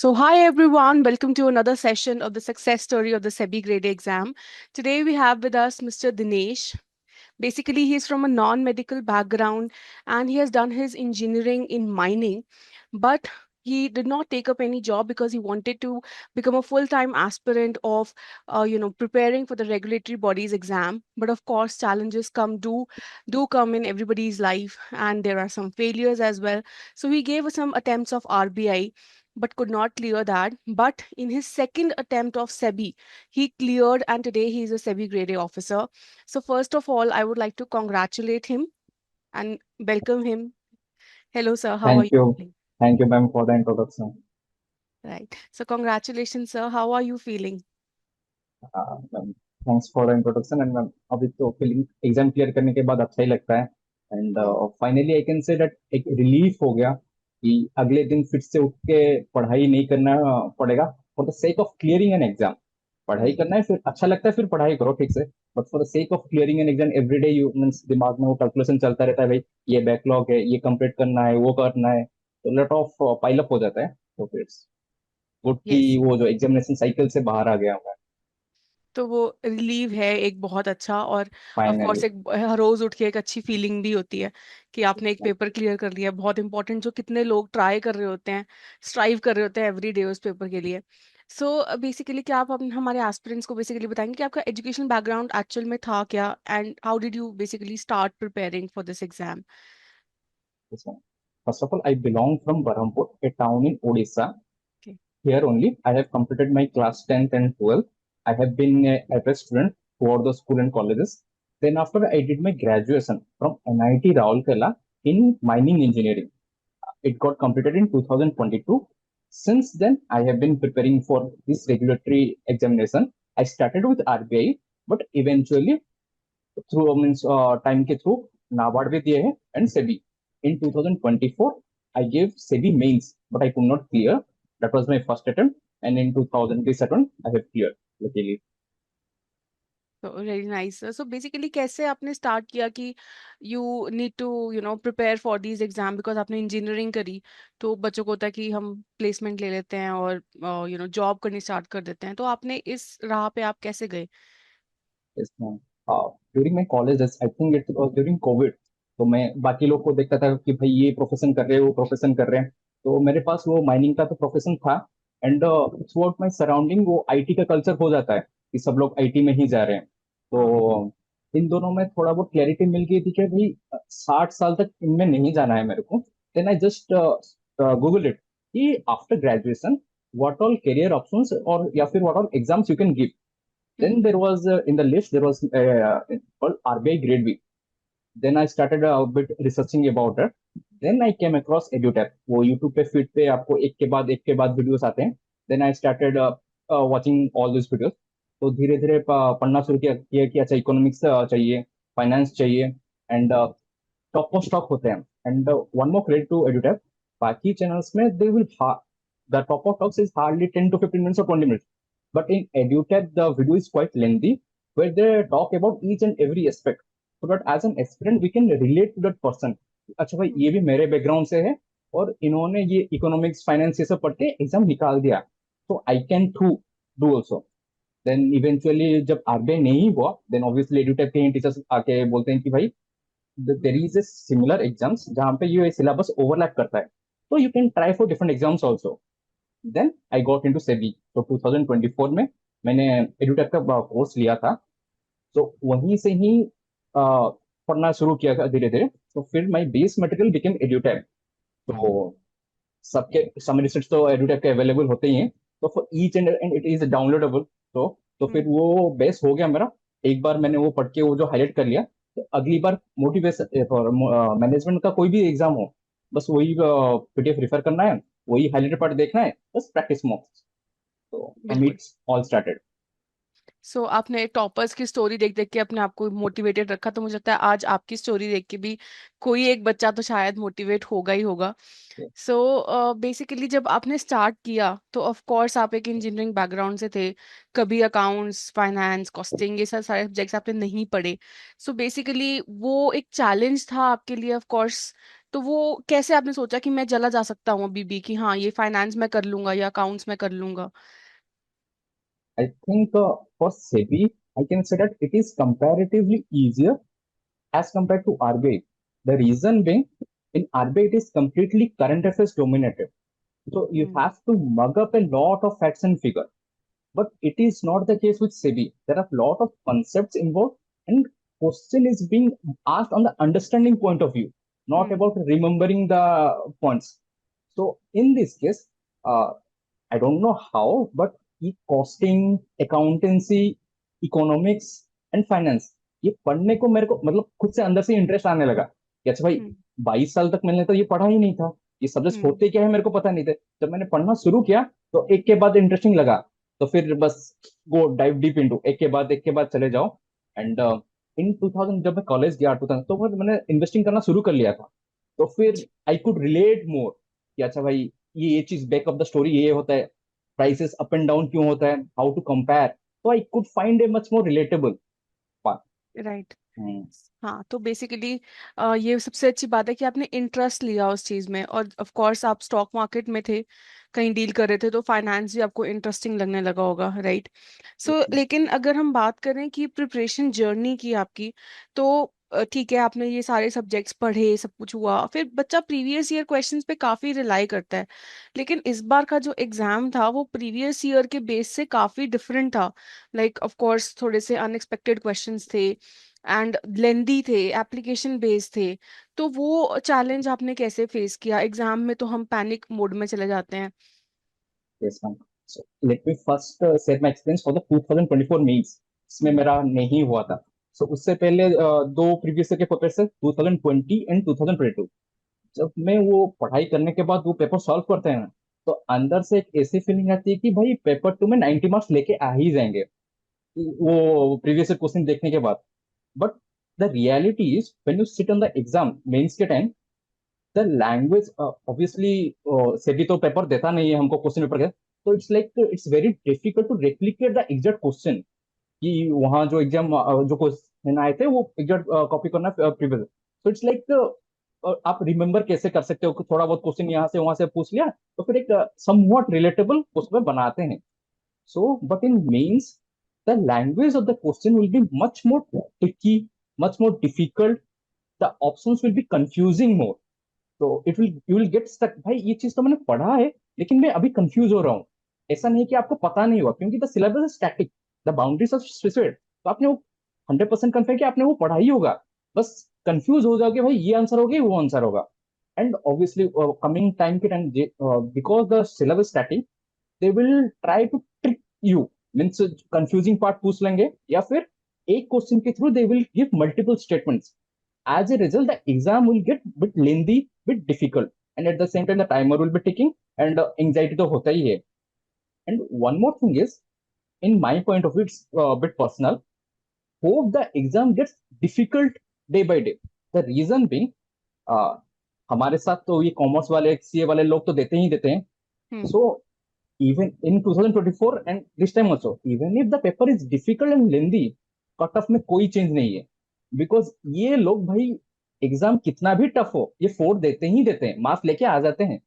So, hi everyone, welcome to another session of the success story of the SEBI grade exam. Today we have with us Mr. Dinesh. Basically, he's from a non medical background and he has done his engineering in mining, but he did not take up any job because he wanted to become a full-time aspirant of preparing for the regulatory bodies exam. But of course challenges do come in everybody's life, and there are some failures as well. So he gave some attempts of RBI but could not clear that. But in his second attempt of SEBI, he cleared, and today he is a SEBI grade A officer. So first of all, I would like to congratulate him and welcome him. Hello, sir. How are Thank you you. feeling? Thank you, ma'am, for the introduction. Right. So congratulations, sir. How are you feeling? Ma'am thanks for the introduction and ma'am अभी तो feeling exam clear करने के बाद अच्छा ही लगता है and Hmm. Finally I can say that एक relief हो गया कि अगले दिन फिर से उठ के पढ़ाई नहीं करना पड़ेगा for the sake of clearing an exam. पढ़ाई Right. करना है फिर अच्छा लगता है फिर पढ़ाई करो ठीक से, but for the sake of clearing an exam every day you means दिमाग में वो कैलकुलेशन चलता रहता है, भाई ये बैकलॉग है, ये कंप्लीट करना है, वो करना है, तो लॉट ऑफ पाइल अप हो जाता है। तो फिर गुड की Yes. वो जो एग्जामिनेशन साइकिल से बाहर आ गया हूँ तो वो रिलीव है एक बहुत अच्छा, और ऑफ कोर्स फाइनली। एक हर रोज उठ के एक अच्छी फीलिंग भी होती है कि आपने एक पेपर क्लियर कर लिया। बहुत इंपॉर्टेंट, जो कितने लोग ट्राई कर रहे होते हैं, स्ट्राइव कर रहे होते हैं एवरी डे उस पेपर के लिए। सो बेसिकली क्या आप हमारे एस्पिरेंट्स को बेसिकली बताएंगे कि आपका एजुकेशन बैकग्राउंड एक्चुअल में था क्या, and how did you basically start preparing for this exam? First of all, I belong from Berhampur, a town in Odisha. Okay. Here only, I have completed my class 10th and 12th. I have been a student throughout the school and colleges. Then after I did my graduation from NIT Raulkela in mining engineering. It got completed in 2022. Since then, I have been preparing for this regulatory examination. I started with RBI, but eventually through means time के through NABARD भी दिए हैं and SEBI. In 2024 I gave SEBI mains, but I could not clear. That was my first attempt, and in 2000 this attempt I have cleared luckily. तो very nice. So basically कैसे आपने start किया कि you need to prepare for these exam, because आपने engineering करी, तो बच्चों को होता है कि हम प्लेसमेंट ले लेते हैं और जॉब करनी स्टार्ट कर देते हैं। तो आपने इस राह पे आप कैसे गए? Yes, ma'am. During my college days, I think it was during COVID, तो मैं बाकी लोग को देखता था कि भाई ये प्रोफेशन कर रहे हैं, वो प्रोफेशन कर रहे हैं, तो मेरे पास वो माइनिंग का तो प्रोफेशन था। And through out my surrounding वो आईटी का कल्चर हो जाता है कि सब लोग आईटी में ही जा रहे हैं। हाँ। तो इन दोनों में थोड़ा बहुत क्लैरिटी मिल गई थी कि भाई 60 साल तक इनमें नहीं जाना है मेरे को। Then I just Google it कि after graduation what all career options और या फिर what all exams you can give. Hmm. Then there was in the list there was called RBI Grade B. Then I started a bit researching about it. Then I came across EduTap. वो YouTube पे feed पे आपको एक के बाद videos आते हैं. Then I started watching all these videos. तो धीरे धीरे पढ़ना शुरू किया कि अच्छा इकोनॉमिक्स चाहिए, फाइनेंस चाहिए, एंड टॉप ऑफ स्टॉक होते हैं। And one more credit to EduTap, बाकी चैनल्स में they will the top of talks is hardly 10 to 15 minutes or 20 minutes. But in EduTech, the video is quite lengthy, where they talk about each and every aspect. So that as an aspirant, we can relate to that person. अच्छा भाई ये भी मेरे background से है और इन्होंने ये इकोनॉमिक्स फाइनेंस ये सब पढ़ के एग्जाम निकाल दिया, तो I can to do also. Then eventually जब आरबीआई नहीं हुआ, देन ऑब्वियसली एडुटेक के टीचर्स आके बोलते हैं कि भाई there is a similar exams जहाँ पे ये सिलेबस ओवरलैप करता है, तो you can try for different exams also. Then I got into SEBI. तो 2024 में मैंने एडुटेक का कोर्स लिया था, तो वहीं से ही पढ़ना शुरू किया था धीरे धीरे। तो फिर my base material became edutech. तो सबके सम रिसर्च तो एडुटेक के अवेलेबल होते ही हैं, तो for each and it is downloadable. तो फिर वो बेस हो गया मेरा। एक बार मैंने वो पढ़ के वो जो हाईलाइट कर लिया, तो अगली बार मोटिवेशन फॉर मैनेजमेंट का कोई भी एग्जाम हो, बस वही पीडीएफ रिफर करना है, वही हाईलाइटेड पार्ट देखना है, बस प्रैक्टिस मॉक्स। तो फ्रॉम बिल्कुल। It's all started. सो आपने टॉपर्स की स्टोरी देख देख के अपने आप को मोटिवेटेड रखा, तो मुझे लगता है आज आपकी स्टोरी देख के भी कोई एक बच्चा तो शायद मोटिवेट होगा ही होगा। सो बेसिकली जब आपने स्टार्ट किया तो ऑफ कोर्स आप एक इंजीनियरिंग बैकग्राउंड से थे, कभी अकाउंट्स, फाइनेंस, कॉस्टिंग, ये सब सारे सब्जेक्ट्स आपने नहीं पढ़े। सो बेसिकली वो एक चैलेंज था आपके लिए ऑफ कोर्स तो वो कैसे आपने सोचा कि मैं चला जा सकता हूँ अभी भी, कि हाँ ये फाइनेंस में कर लूंगा या अकाउंट्स में कर लूंगा? I think for SEBI, I can say that it is comparatively easier as compared to RBI. The reason being, in RBI it is completely current affairs dominated. So you hmm. have to mug up a lot of facts and figures. But it is not the case with SEBI. There are a lot of concepts involved, and question is being asked on the understanding point of view, not hmm. about remembering the points. So in this case, uh, I don't know how, but ये costing, accountancy, economics and finance, ये पढ़ने को मेरे को मतलब खुद से अंदर से इंटरेस्ट आने लगा कि अच्छा भाई, हम्म। 22 साल तक मैंने तो ये पढ़ा ही नहीं था, ये सब्जेक्ट हम्म। होते क्या है मेरे को पता नहीं थे। जब मैंने पढ़ना शुरू किया तो एक के बाद इंटरेस्टिंग लगा, तो फिर बस गो डाइव डीप इनटू, एक के बाद चले जाओ। एंड इन 2000 जब मैं कॉलेज गया 2000, तो फिर मैंने इन्वेस्टिंग करना शुरू कर लिया था। तो फिर आई कुड रिलेट मोर कि अच्छा भाई, ये चीज बैक ऑफ द स्टोरी ये होता है, प्राइसेस अप एंड डाउन क्यों होता है, हाउ टू कंपेयर। तो I could find a much more relatable part. Right. हाँ, तो बेसिकली ये सबसे अच्छी बात है कि आपने इंटरेस्ट लिया उस चीज में, और ऑफ कोर्स आप स्टॉक मार्केट में थे, कहीं डील कर रहे थे, तो फाइनेंस भी आपको इंटरेस्टिंग लगने लगा होगा, राइट? सो लेकिन अगर हम बात करें कि प्रिपरेशन जर्नी की आपकी, तो ठीक है, आपने ये सारे सब्जेक्ट्स पढ़े, सब कुछ हुआ, फिर बच्चा प्रीवियस ईयर क्वेश्चंस पे काफी रिलाई करता है, लेकिन इस बार का जो एग्जाम था वो प्रीवियस ईयर के बेस से काफी डिफरेंट था। लाइक ऑफ कोर्स थोड़े से अनएक्सपेक्टेड क्वेश्चंस थे, एंड लेंदी थे, एप्लीकेशन बेस्ड थे। तो वो चैलेंज आपने कैसे फेस किया? एग्जाम में तो हम पैनिक मोड में चले जाते हैं। Yes ma'am. So let me first share my experience for the 2024 mains. इसमें हम्म। मेरा नहीं हुआ था। सो उससे पहले दो प्रीवियस ईयर के पेपर से 2020 एंड 2022। जब मैं वो पढ़ाई करने के बाद वो पेपर सॉल्व करते हैं ना, तो अंदर से एक ऐसी फीलिंग आती है कि भाई पेपर टू में 90 मार्क्स लेके आ ही जाएंगे वो प्रीवियस क्वेश्चन देखने के बाद। But the reality is when you sit on the exam mains के time, the language obviously, SEBI तो पेपर देता नहीं है हमको क्वेश्चन पेपर के, तो it's like it's very difficult to replicate the exact question, कि वहाँ जो एग्जाम जो क्वेश्चन आए थे वो एग्जैक्ट कॉपी करना प्रीवियस। तो इट्स लाइक आप रिमेम्बर कैसे कर सकते हो कि थोड़ा बहुत क्वेश्चन यहाँ से वहां से पूछ लिया, तो फिर एक समवॉट रिलेटेबल क्वेश्चन बनाते हैं। So, but in mains, the language of the question will be much more tricky, much more difficult. The options will be confusing more. तो it will you will get stuck, भाई ये चीज तो मैंने पढ़ा है लेकिन मैं अभी कंफ्यूज हो रहा हूँ। ऐसा नहीं कि आपको पता नहीं हुआ, क्योंकि the syllabus is static, the boundaries are specified. तो आपने वो 100% कंफर्म कि आपने वो पढ़ा ही होगा, बस कंफ्यूज हो जाओगे भाई ये आंसर होगा वो आंसर होगा। एंड ऑब्वियसली कमिंग टाइम के time, because the syllabus static, they will try to trick you, means confusing part पूछ लेंगे, या फिर एक क्वेश्चन के through they will give multiple statements. As a result, the exam will get bit lengthy, bit difficult, and at the same time, the timer will be ticking, and anxiety तो होता ही है। And one more thing is, in my point of view, it's a bit personal. Hope the exam gets difficult day by day. The reason being, uh, हमारे साथ तो ये commerce वाले, CA वाले लोग तो देते ही देते हैं। हम्म। So even in 2024 and this time also, even if the paper is difficult and lengthy, cut off में कोई चेंज नहीं है, बिकॉज ये लोग भाई एग्जाम कितना भी टफ हो ये फोड़ देते ही देते हैं, मार्क्स लेके आ जाते हैं।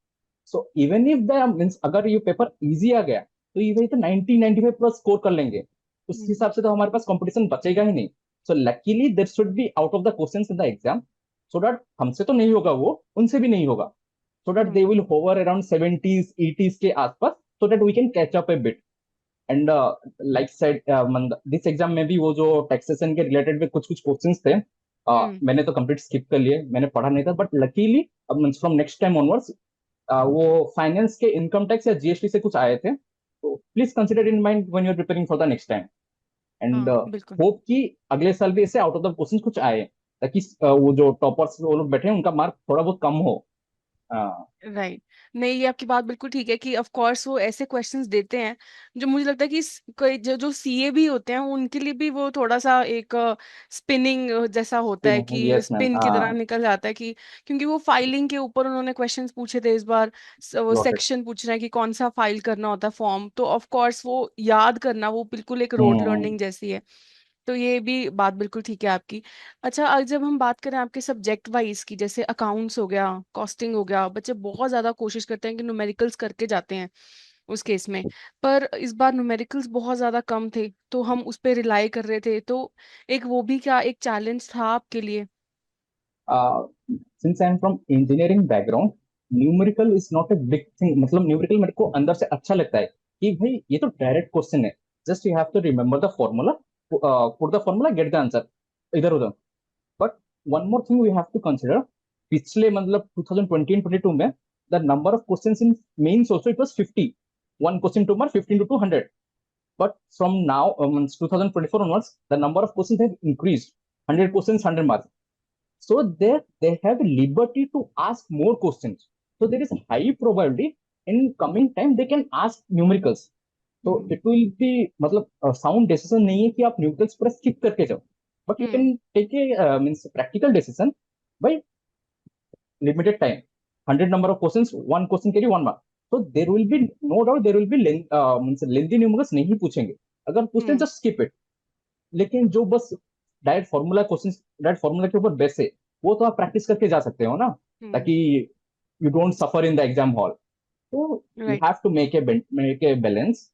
So even if the means अगर ये पेपर इजी आ गया तो ये भाई तो 90-95 प्लस स्कोर कर लेंगे, उस हम्म। हिसाब से तो हमारे पास कंपटीशन बचेगा ही नहीं। So luckily there should be out of the question in the exam, so that हमसे तो नहीं होगा, वो उनसे भी नहीं होगा, so that they hmm. will hover around 70s 80s के आसपास, so that we can catch up a bit। And like side this exam में भी वो जो टैक्सेशन के रिलेटेड में कुछ कुछ क्वेश्चंस थे, हम्म। मैंने तो कंप्लीट स्किप कर लिए, मैंने पढ़ा नहीं था, बट लकीली अब फ्रॉम नेक्स्ट टाइम ऑनवर्ड्स वो फाइनेंस के इनकम टैक्स या जीएसटी से कुछ आए थे, तो please consider in mind when you are preparing for the next time. And हाँ, बिल्कुल। होप कि अगले साल भी ऐसे आउट ऑफ द क्वेश्चन कुछ आए, ताकि वो जो टॉपर्स वो लोग बैठे हैं उनका मार्क थोड़ा बहुत कम हो। हाँ। राइट। नहीं, ये आपकी बात बिल्कुल ठीक है कि ऑफ कोर्स वो ऐसे क्वेश्चंस देते हैं जो मुझे लगता है कि कोई जो जो सीए भी होते हैं उनके लिए भी वो थोड़ा सा एक स्पिनिंग जैसा होता है, कि यस मैम, स्पिन की तरह हाँ। निकल जाता है, कि क्योंकि वो फाइलिंग के ऊपर उन्होंने क्वेश्चंस पूछे थे इस बार। वो Got सेक्शन पूछ रहे हैं कि कौन सा फाइल करना होता है फॉर्म, तो ऑफ कोर्स वो याद करना वो बिल्कुल एक रोड it। लर्निंग जैसी है। तो ये भी बात बिल्कुल ठीक है आपकी। अच्छा, आज जब हम बात करें आपके सब्जेक्ट वाइज की, जैसे अकाउंट्स हो गया, कॉस्टिंग हो गया, बच्चे बहुत ज्यादा कोशिश करते हैं कि न्यूमेरिकल्स करके जाते हैं उस केस में। पर इस बार न्यूमेरिकल्स बहुत ज्यादा कम थे, तो हम उस पर रिलाई कर रहे थे, तो एक वो भी क्या एक चैलेंज था आपके लिए? Since I am from engineering background, numerical is not a big thing. मतलब न्यूमेरिकल मेरे को अंदर से अच्छा लगता है कि भाई ये तो डायरेक्ट क्वेश्चन है, just you have to remember the formula, put the formula, get the answer, इधर उधर। But one more thing we have to consider, पिछले मतलब 2020 and 22 में the number of questions in mains also it was 50, one question to mark 15 to 200. But from now, means 2024 onwards, the number of questions have increased. 100 questions, 100 marks. So they have liberty to ask more questions. So there is a high probability in coming time they can ask numericals. तो hmm. It will be मतलब sound decision नहीं है कि आप numericals पूरा skip करके जाओ, but you hmm. Can take a means practical decision by limited time, 100 number of questions, one question carry one mark. So there will be no doubt there will be means lengthy numerals नहीं पूछेंगे, अगर पूछते हैं हम्म। Just skip it. लेकिन जो बस direct formula question, direct formula के ऊपर बेस है, वो तो आप प्रैक्टिस करके जा सकते हो ना, हम्म। ताकि you don't suffer in the exam hall. तो you right. Have to make a balance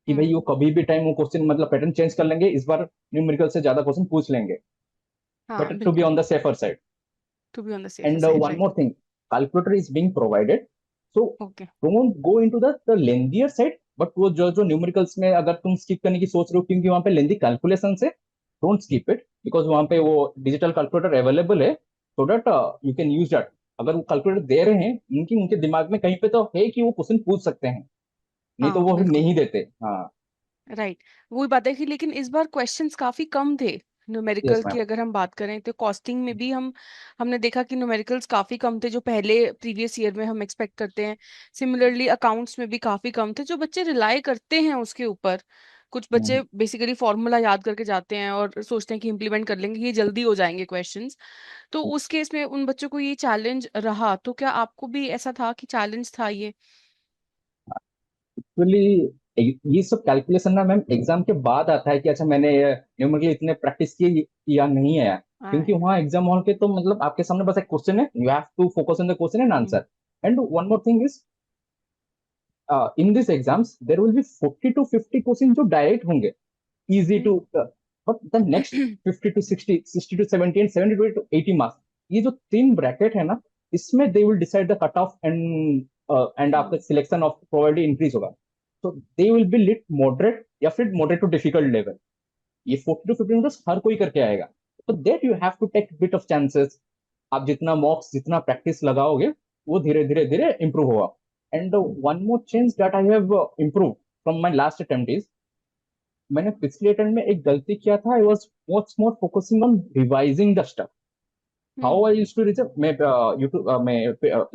कि भाई वो हम्म। कभी भी टाइम वो क्वेश्चन मतलब पैटर्न चेंज कर लेंगे, इस बार न्यूमेरिकल से ज्यादा क्वेश्चन पूछ लेंगे, हाँ बेटर टू बी बिल्कुल। On the safer side. To be on the safer And side, one right. more thing, calculator is being provided. So okay. don't go into the lengthier side. But वो जो जो numericals में अगर तुम skip करने की सोच रहे हो क्योंकि वहां पे लेंदी कैलकुलेशन है, डोंट स्किप इट, बिकॉज वहां पे वो डिजिटल कैलकुलेटर अवेलेबल है, सो that you can use that. अगर वो कैलकुलेटर दे रहे हैं, उनकी उनके दिमाग में कहीं पे तो है कि वो क्वेश्चन पूछ सकते हैं, नहीं तो हाँ वो बिल्कुल। नहीं देते. हाँ. राइट। वही बात है कि लेकिन इस बार क्वेश्चंस काफी कम थे न्यूमेरिकल यस मैम. की। अगर हम बात करें तो कॉस्टिंग में भी हमने देखा कि न्यूमेरिकल्स काफी कम थे जो पहले प्रीवियस ईयर में हम एक्सपेक्ट करते हैं। सिमिलरली अकाउंट्स में भी काफी कम थे, जो बच्चे रिलाई करते हैं उसके ऊपर। कुछ बच्चे बेसिकली फॉर्मूला याद करके जाते हैं और सोचते हैं कि इम्प्लीमेंट कर लेंगे, ये जल्दी हो जाएंगे क्वेश्चंस। तो उस केस में उन बच्चों को ये चैलेंज रहा, तो क्या आपको भी ऐसा था कि चैलेंज था ये? एक्चुअली ये सब कैलकुलेशन ना मैम एग्जाम के बाद आता है कि अच्छा मैंने न्यूमेरिकल इतने प्रैक्टिस की या नहीं आया, क्योंकि हाँ। वहाँ एग्जाम हॉल के तो मतलब आपके सामने बस एक क्वेश्चन है, you have to focus on the question and hmm. Answer. And one more thing is, in this exams there will be 40 to 50 question जो डायरेक्ट होंगे, easy to, hmm. But the next 50 to 60, 60 to 70 and 70 to 80 marks, ये जो तीन bracket है ना, इसमें they will decide the cut off and आपका hmm. Selection of probability increase होगा. तो they will be little moderate या फिर मॉडरेट टू डिफिकल्ट लेवल. ये 40 to 50 मिनट्स हर कोई करके आएगा, तो that you have to take bit of chances. आप जितना मॉक्स जितना प्रैक्टिस लगाओगे, वो धीरे धीरे धीरे इंप्रूव होगा. And one more change that I have improve from my last attempt is, मैंने पिछले अटेम्प्ट में एक गलती किया था, I was much more focusing on revising the stuff. How hmm. I used to reserve, मैं यूट्यूब मैं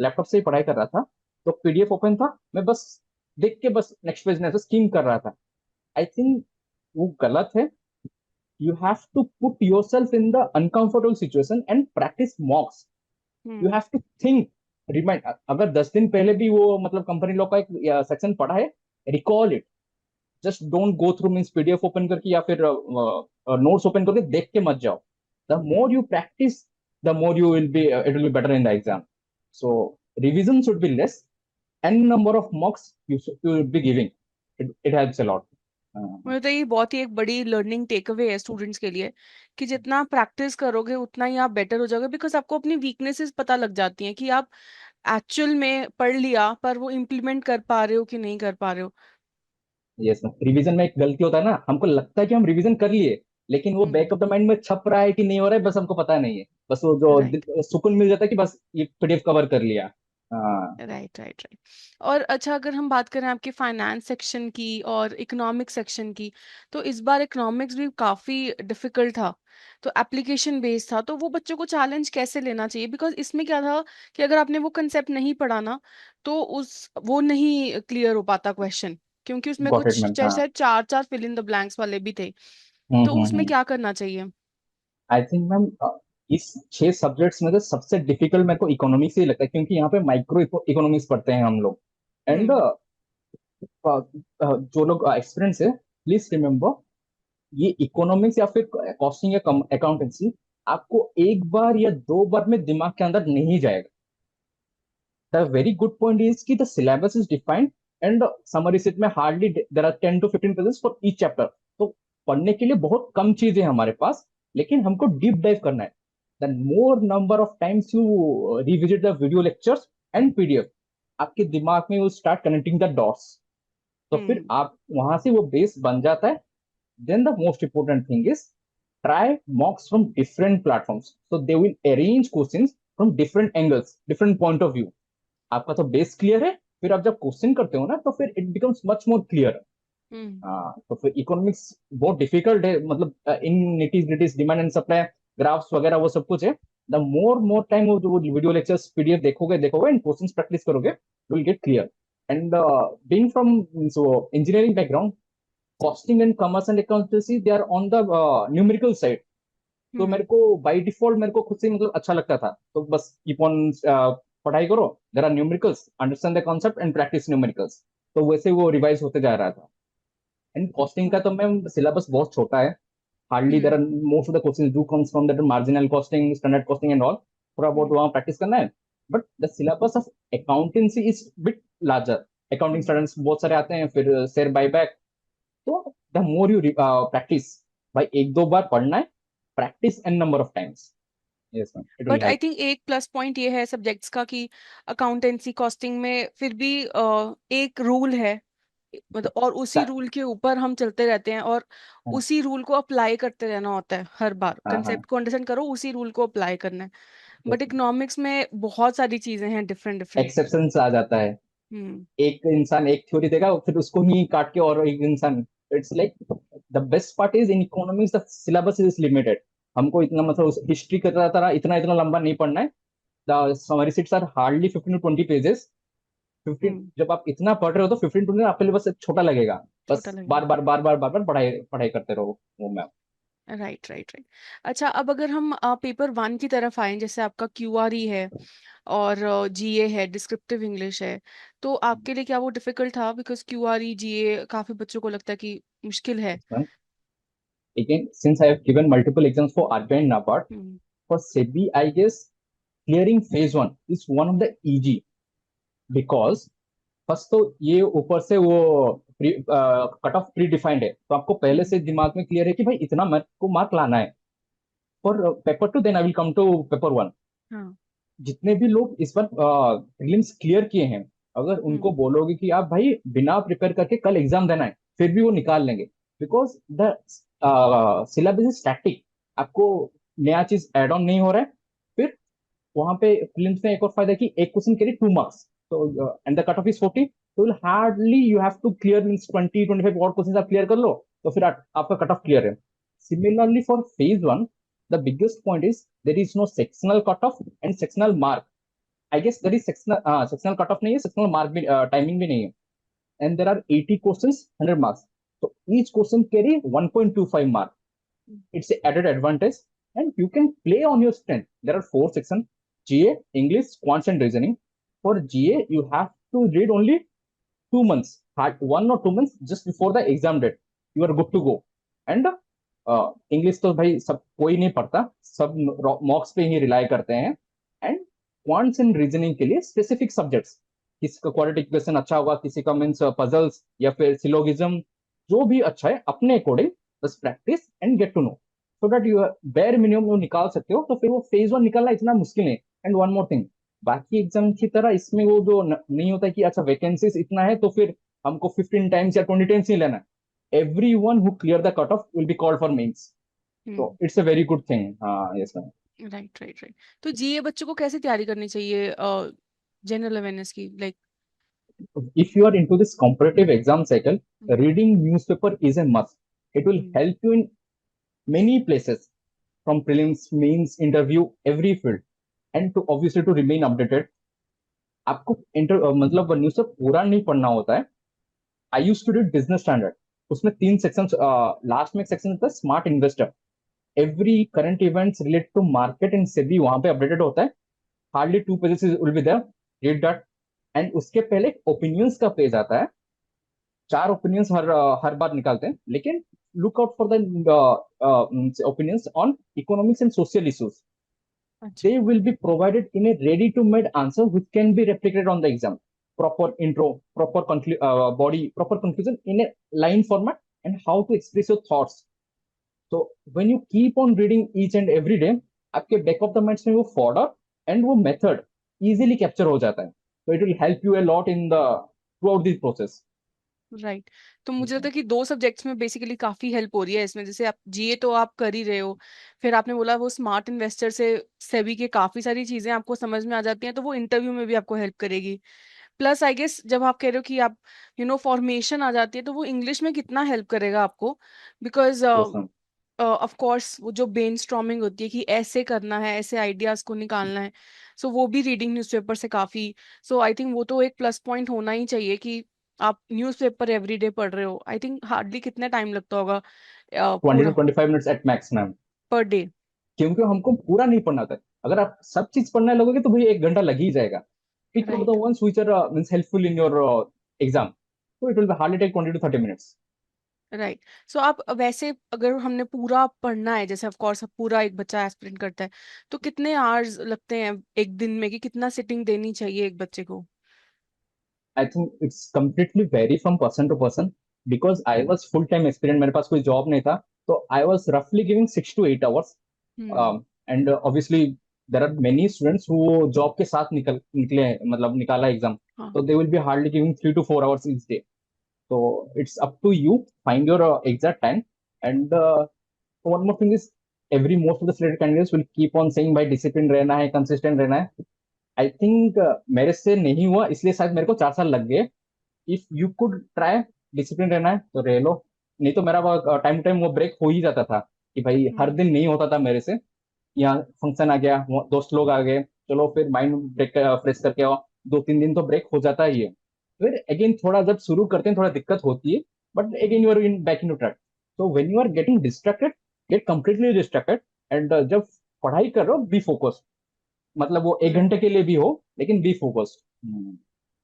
लैपटॉप से ही पढ़ाई कर रहा था, तो पीडीएफ ओपन था, मैं बस देख के बस नेक्स्ट पेज में स्कीम कर रहा था. आई थिंक वो गलत है. you have to put yourself in the uncomfortable situation and practice mocks. You hmm. have to think, remind, अगर 10 दिन पहले भी वो मतलब कंपनी लॉ का एक सेक्शन पढ़ा है, recall it. Just don't go through means PDF open करके या फिर नोट्स ओपन करके देख के मत जाओ. The more hmm. You practice, the more you will B it will be better in the exam. So revision should be less, and number of मॉक्स you should be giving, it helps a lot. मुझे तो ये बहुत ही एक बड़ी learning take away है students के लिए, कि जितना प्रैक्टिस करोगे उतना ही आप बेटर हो जाओगे, बिकॉज आपको अपनी वीकनेसेस पता लग जाती हैं कि आप एक्चुअल में पढ़ लिया पर वो इम्प्लीमेंट कर पा रहे हो कि नहीं कर पा रहे हो। यस. रिवीजन में एक गलती होता है ना, हमको लगता है कि हम रिवीजन कर लिए, लेकिन वो हम्म। बैक ऑफ द माइंड में छप रहा है कि नहीं हो रहा है, बस हमको पता नहीं है. बस वो जो राइट। सुकून मिल जाता है कि बस ये पीडीएफ कवर कर लिया. हाँ. Right right right. और अच्छा, अगर हम बात करें आपके फाइनेंस सेक्शन की और इकोनॉमिक सेक्शन की, तो इस बार इकोनॉमिक्स भी काफ़ी डिफिकल्ट था, तो एप्लीकेशन बेस्ड था, तो वो बच्चों को चैलेंज कैसे लेना चाहिए? बिकॉज इसमें क्या था कि अगर आपने वो कंसेप्ट नहीं पढ़ा ना, तो उस वो नहीं क्लियर हो पाता क्वेश्चन, क्योंकि उसमें गॉट इट कुछ मैम. हाँ. जैसे चार चार फिल इन द ब्लैंक्स वाले भी थे। तो उसमें क्या करना चाहिए? आई थिंक मैम इस 6 सब्जेक्ट्स में से सबसे डिफिकल्ट मेरे को इकोनॉमिक्स ही लगता है, क्योंकि यहाँ पे माइक्रो इकोनॉमिक्स पढ़ते हैं हम लोग. एंड हम्म। जो लोग एक्सपीरियंस है, प्लीज रिमेम्बर, ये इकोनॉमिक्स या फिर कॉस्टिंग या अकाउंटेंसी आपको एक बार या दो बार में दिमाग के अंदर नहीं जाएगा. द वेरी गुड पॉइंट इज कि the syllabus is defined and summary set में hardly there are 10 to 15 pages for each chapter. तो पढ़ने के लिए बहुत कम चीजें हैं हमारे पास, लेकिन हमको डीप डाइव करना है. The more number of times you revisit the video lectures and PDF, आपके दिमाग में वो स्टार्ट कनेक्टिंग द डॉट्स. तो फिर हम्म आप वहां से वो बेस बन जाता है. Then the most important thing is try mocks from different platforms. So they will arrange questions from different angles, different point of view. आपका तो बेस क्लियर है, फिर आप जब क्वेश्चन करते हो ना तो फिर it becomes much more clear. Hmm हाँ, तो फिर इकोनॉमिक्स बहुत डिफिकल्ट है, मतलब in nitties nitties demand and supply, graphs वगैरह वो सब कुछ है. द मोर मोर टाइम वो जो वीडियो लेक्चर्स पीडीएफ देखोगे देखोगे एंड क्वेश्चंस प्रैक्टिस करोगे, will get clear. And being from so engineering background, costing and commerce and accountancy they are on the numerical side. तो मेरे हम्म को बाय डिफॉल्ट मेरे को खुद से मतलब अच्छा लगता था, तो बस कीप ऑन पढ़ाई करो, there are numericals, understand the concept and practice numericals. तो वैसे वो रिवाइज होते जा रहा था. एंड कॉस्टिंग का तो मैम सिलेबस बहुत छोटा है. Hardly there hmm are most of the questions do comes from that marginal costing, standard costing and all. थोड़ा बहुत हम्म वहाँ प्रैक्टिस करना है. But the syllabus of accountancy is bit larger. Accounting hmm students बहुत सारे आते हैं, फिर शेयर बायबैक. तो द मोर यू प्रैक्टिस, भाई एक दो बार पढ़ना है, practice n number of times. Yes ma'am, it will but I help. Think एक प्लस पॉइंट ये है सब्जेक्ट्स का कि अकाउंटेंसी कॉस्टिंग में फिर भी एक रूल है, मतलब और उसी रूल के ऊपर हम चलते रहते हैं और उसी रूल को अप्लाई करते रहना होता है हर बार, हाँ हाँ. कंसेप्ट को अंडरस्टैंड करो उसी रूल को अप्लाई करना है. Yes, बट इकोनॉमिक्स में बहुत सारी चीजें हैं डिफरेंट डिफरेंट. एक्सेप्शन आ जाता है. हम्म एक इंसान एक थ्योरी देगा, फिर उसको ही काट के और एक इंसान. It's like the best part is in economics the syllabus is limited. हमको इतना मतलब हिस्ट्री का तरह इतना इतना लंबा नहीं पढ़ना है. The summary sheets are hardly 15 to 20 pages. 15, hmm जब आप इतना पढ़ रहे हो तो 15 to 20 आपके लिए बस छोटा लगेगा. छोटा बस लगेगा. बार बार पढ़ाई पढ़ाई करते रहो वो मैम. Right right right. अच्छा, अब अगर हम पेपर वन की तरफ आए, जैसे आपका क्यूआरई है और जीए है, डिस्क्रिप्टिव इंग्लिश है, तो आपके लिए क्या वो डिफिकल्ट था? बिकॉज क्यूआरई जीए काफी बच्चों को लगता है कि मुश्किल है. Again, since I have given multiple exams for RBI and NABARD, hmm for SEBI, I guess clearing phase one is one of the easy, because first तो ये ऊपर से वो कट ऑफ प्री डिफाइंड है, तो आपको पहले हम्म से दिमाग में क्लियर है कि भाई इतना मार्क को मार्क लाना है. For paper two then I will come to paper one. हाँ. जितने भी लोग इस बार प्रीलिम्स क्लियर किए हैं, अगर उनको हम्म बोलोगे कि आप भाई बिना प्रिपेयर करके कल एग्जाम देना है, फिर भी वो निकाल लेंगे. Because the syllabus is static. आपको नया चीज एड ऑन नहीं हो रहा है. फिर वहां पे प्रीलिम्स में एक और फायदा है कि एक क्वेश्चन के लिए 2 मार्क्स. तो and the cut off is 40. तो hardly you have to clear means 20 25 और क्वेश्चन आप क्लियर कर लो, तो फिर आपका कट ऑफ क्लियर है. Similarly for phase one, the biggest point is there is no sectional cut off and sectional mark. I guess there is sectional cut off नहीं है, sectional mark भी timing भी नहीं है. And there are 80 questions, 100 marks. तो each question carry 1.25 mark. It's an added advantage, and you can play on your strength. There are 4 sections: GA, English, Quants, and Reasoning. For GA, you have to read only 2 months, 1 or 2 months just before the exam date. You are good to go. And English तो भाई सब कोई नहीं पढ़ता, सब मॉक्स पे ही rely करते हैं. एंड क्वांट्स एंड रीजनिंग के लिए स्पेसिफिक सब्जेक्ट्स, किसी का क्वाड्रेटिक अच्छा होगा, किसी का मीन्स पजल्स या फिर सिलोगिज्म, जो भी अच्छा है अपने अकॉर्डिंग, बस practice and get to know, so that you bare minimum वो निकाल सकते हो. तो फिर वो फेज वन निकालना इतना मुश्किल नहीं. एंड वन मोर थिंग, बाकी एग्जाम की तरह इसमें वो जो नहीं होता कि अच्छा वैकेंसीज इतना है तो फिर हमको 15 टाइम्स या 20 टाइम्स नहीं लेना. Everyone who clear the cutoff will be called for mains. So hmm. it's a very good thing. Yes, ma'am. Right right right. तो जीए बच्चों को कैसे तैयारी करनी चाहिए जनरल अवेयरनेस की, like? If you are into this competitive exam cycle, hmm reading newspaper is a must. It will hmm help you in many places, from prelims, mains, interview, every field, and to obviously to remain updated. आपको मतलब news पूरा नहीं पढ़ना होता है. I use to read Business Standard. उसमें 3 section, last में एक सेक्शन होता है smart investor. Every current events related to market and SEBI वहां पे अपडेटेड होता है. Hardly 2 pages will be there. Read that. And उसके पहले ओपिनियंस का पेज आता है. 4 ओपिनियंस हर बार निकालते हैं, लेकिन look out for the opinions on economics and social issues. अच्छा. They will be provided in a ready to made answer which can be replicated on the exam. Proper intro, proper body, proper conclusion in a line format, and how to express your thoughts. So when you keep on reading each and every day, आपके back of the minds में वो fodder and वो method easily capture हो जाता है. So it will help you a lot in the throughout this process. Right. तो मुझे Yes, लगता ma'am. है कि दो सब्जेक्ट्स में बेसिकली काफी हेल्प हो रही है इसमें. जैसे आप जीए तो आप कर ही रहे हो, फिर आपने बोला वो स्मार्ट इन्वेस्टर से सेबी के काफी सारी चीजें आपको समझ में आ जाती हैं, तो वो इंटरव्यू में भी आपको हेल्प करेगी. प्लस आई गेस जब आप कह रहे हो कि आप फॉर्मेशन आ जाती है, तो वो इंग्लिश में कितना हेल्प करेगा आपको. Because Yes, ma'am. Of course वो जो ब्रेन स्टॉर्मिंग होती है कि ऐसे करना है, ऐसे आइडियाज को निकालना है, सो वो भी रीडिंग न्यूज़पेपर से काफी. सो आई थिंक वो तो एक प्लस पॉइंट होना ही चाहिए कि आप न्यूज़पेपर एवरीडे पढ़ रहे हो. आई थिंक हार्डली कितना टाइम लगता होगा 20 to पूरा 25 minutes at max, ma'am. Per day. क्योंकि हमको पूरा नहीं पढ़ना था. अगर आप सब चीज पढ़ने लगोगे तो भाई 1 घंटा लग ही जाएगा. Pick up the right. ones which are means helpful in your exam. So it will be hardly take 20 to 30 minutes. Right. सो आप वैसे अगर हमने पूरा पढ़ना है, जैसे ऑफ कोर्स पूरा एक बच्चा एस्पिरेंट करता है, तो कितने आवर्स लगते हैं एक दिन में, कि कितना सिटिंग देनी चाहिए एक बच्चे को. I think it's completely vary from person to person because I was full time experience. मेरे पास कोई जॉब नहीं था, तो I was roughly giving 6 to 8 hours. Hmm. And obviously there are many students who job के साथ निकले हैं, मतलब निकाला एग्जाम, हाँ. so they will be hardly giving 3 to 4 hours each day. So it's up to you find your exact time. And one more thing is every most of the selected candidates will keep on saying भाई discipline रहना है, consistent रहना है. I think मेरे से नहीं हुआ इसलिए शायद मेरे को 4 साल लग गए. If you could try discipline रहना है तो रह लो. नहीं तो मेरा टाइम टू टाइम वो ब्रेक हो ही जाता था कि भाई हर हम्म. दिन नहीं होता था मेरे से. यहाँ फंक्शन आ गया, दोस्त लोग आ गए, चलो फिर माइंड ब्रेक फ्रेश करके आओ. 2 3 दिन तो ब्रेक हो जाता ही है. फिर अगेन थोड़ा जब शुरू करते हैं थोड़ा दिक्कत होती है, but again you are in back in track. तो when you are getting distracted, get completely distracted. And जब पढ़ाई कर रहे हो बी फोकस, मतलब वो 1 घंटे के लिए भी हो लेकिन be focused.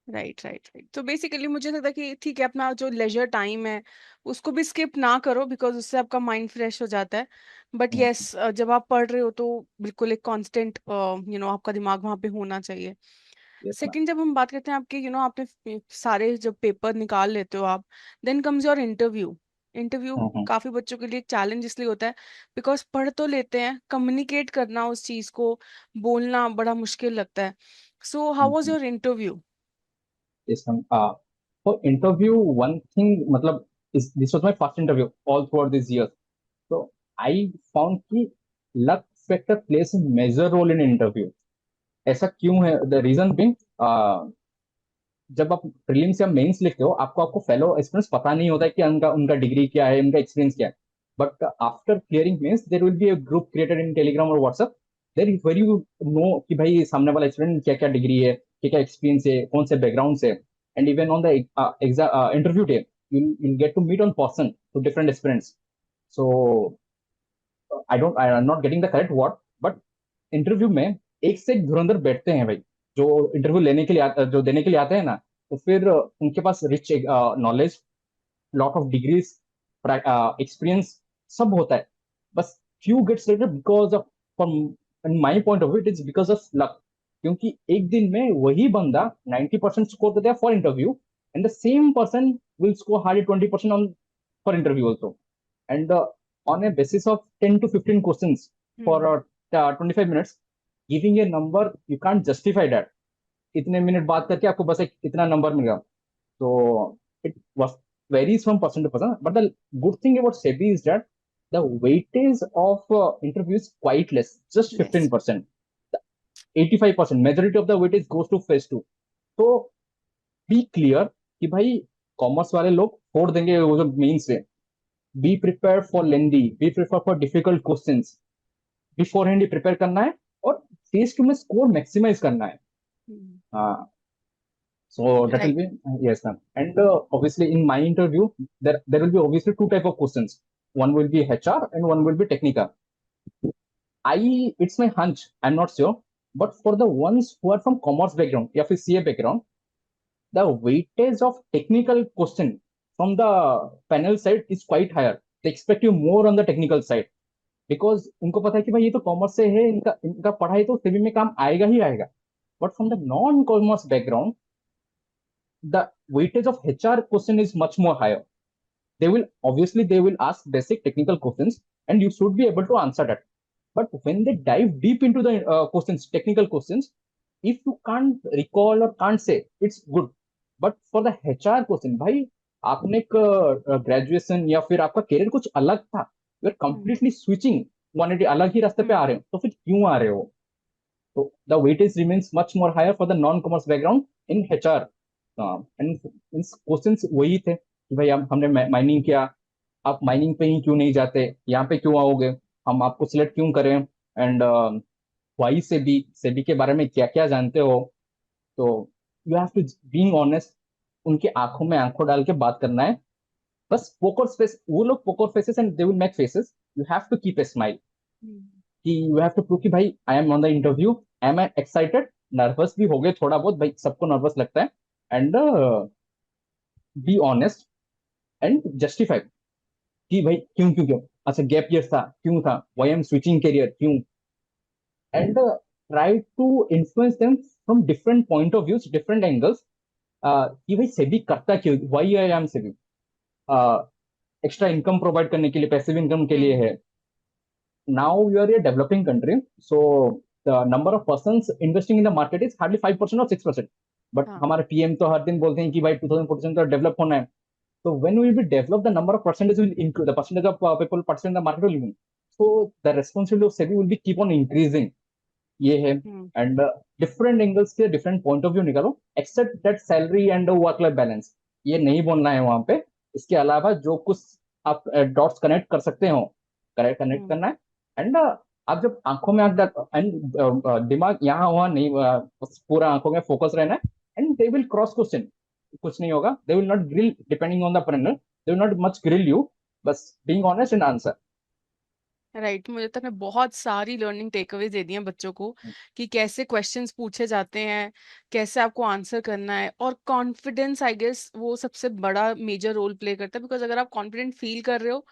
Right, right, right. तो बेसिकली मुझे लगता है कि ठीक है, अपना जो लेजर टाइम है उसको भी स्किप ना करो, बिकॉज उससे आपका माइंड फ्रेश हो जाता है. बट यस, जब आप पढ़ रहे हो तो बिल्कुल एक कांस्टेंट आपका दिमाग वहाँ पे होना चाहिए. Yes ma'am. सेकंड, जब हम बात करते हैं आपके आपने सारे जब पेपर निकाल लेते हो आप, then comes your interview. Interview काफी बच्चों के लिए एक चैलेंज इसलिए होता है बिकॉज पढ़ तो लेते हैं, कम्युनिकेट करना उस चीज को, बोलना बड़ा मुश्किल लगता है. So how was your interview. Yes ma'am. For interview one thing, मतलब this was my first interview all throughout this year. तो आई फाउंड कि luck factor plays a major role in interview. ऐसा क्यों है? The reason being, जब आप prelims या mains लिखते हो आपको आपको फेलो एस्पिरेंट्स पता नहीं होता है कि उनका उनका डिग्री क्या है, उनका एक्सपीरियंस क्या है. But after clearing mains there will be a group created in Telegram और WhatsApp. There were you know कि भाई सामने वाला स्टूडेंट क्या क्या डिग्री है, क्या क्या एक्सपीरियंस है, कौन से बैकग्राउंड से. And even on the exam interview day you'll get to meet on person to different experience. So I am not getting the correct word, but interview में एक से एक धुरंधर बैठते हैं भाई, जो इंटरव्यू लेने के लिए जो देने के लिए आते हैं ना. तो फिर उनके पास rich knowledge, lot of degrees, experience सब होता है. बस few gets selected because of, from in my point of view it is because of luck. क्योंकि एक दिन में वही बंदा 90% स्कोर देता है for interview, and the same person will score hardly 20% on for interview also. And on a basis of 10 to 15 questions for hmm. 25 minutes, giving a number, you can't justify that. इतने minute बात करके आपको बस एक इतना number मिलेगा. तो it was varies from person to person. But the good thing about SEBI is that the weightage of interview is quite less, just yes. 15%. The 85% majority of the weightage goes to phase 2. तो B clear कि भाई commerce वाले लोग छोड़ देंगे वो जो main से. Be prepare for lengthy, be prepare for difficult questions. Before hand he prepare करना है और फेज टू में स्कोर मैक्सिमाइज करना है. हाँ. So that will right. be yes, ma'am. And obviously in my interview, there will be obviously two type of questions. One will be HR and one will be technical. It's my hunch. I'm not sure, but for the ones who are from commerce background या फिर CA background, the weightage of technical question from the panel side is quite higher. They expect you more on the technical side, because उनको पता है कि भाई ये तो commerce से है, इनका इनका पढ़ाई तो सेबी में काम आएगा ही आएगा. But from the non commerce background, the weightage of HR question is much more higher. They will ask basic technical questions, and you should be able to answer that. But when they dive deep into the questions, technical questions, if you can't recall or can't say, it's good. But for the HR question, भाई आपने एक graduation या फिर आपका career कुछ अलग था, you are completely switching 180, अलग ही रास्ते पे आ रहे हो, तो फिर क्यों आ रहे हो? तो the weightage remains much more higher for the non commerce background in HR. And question वही थे कि भाई हमने माइनिंग किया, आप माइनिंग पे ही क्यों नहीं जाते, यहाँ पे क्यों आओगे, हम आपको सिलेक्ट क्यों करें, एंड वाई सेबी के बारे में क्या क्या जानते हो. तो you have to being honest, उनके आंखों में आंखों डाल के बात करना है. बस पोकर फेस, वो लोग poker faces and they will make faces, you have to keep a smile, कि यू हैव टू प्रूव कि भाई I am on the interview, I am excited. Nervous भी हो गए थोड़ा बहुत, भाई सबको नर्वस लगता है. And be honest and justify कि भाई क्यों क्यों क्यों, अच्छा गैप ईयर था क्यों था, वाई एम स्विचिंग करियर क्यों. And try to influence them from different point of views, different angles, कि भाई सेबी करता क्यों, why I am SEBI. Extra income provide करने के लिए, पैसिव इनकम के लिए है. Now you are a developing country, so the number of persons investing in the market is hardly 5% or 6%. But हाँ हमारे PM तो हर दिन बोलते हैं कि भाई 2000% तो डेवलप होना है. So when we will be developed, the number of percentage will increase. The percentage of people participate in the market will increase. So the responsibility of SEBI will be keep on increasing. ये है. And different angles से different point of view निकालो. Except that salary and work life balance, ये नहीं बोलना है वहां पे. इसके अलावा जो कुछ आप डॉट्स कनेक्ट कर सकते हो, करेक्ट कनेक्ट करना है. एंड आप जब आंखों में आंख एंड दिमाग यहाँ वहां नहीं, बस पूरा आंखों में फोकस रहना है. And they will cross question, कुछ नहीं होगा. They will not grill depending on the panel, they will not much grill you. बस being honest and answer. Right, मुझे तो ने बहुत सारी लर्निंग टेकअवेज दे दी हैं बच्चों को कि कैसे क्वेश्चंस पूछे जाते हैं, कैसे आपको आंसर करना है, और कॉन्फिडेंस आई गेस वो सबसे बड़ा मेजर रोल प्ले करता है, बिकॉज अगर आप कॉन्फिडेंट फील कर रहे हो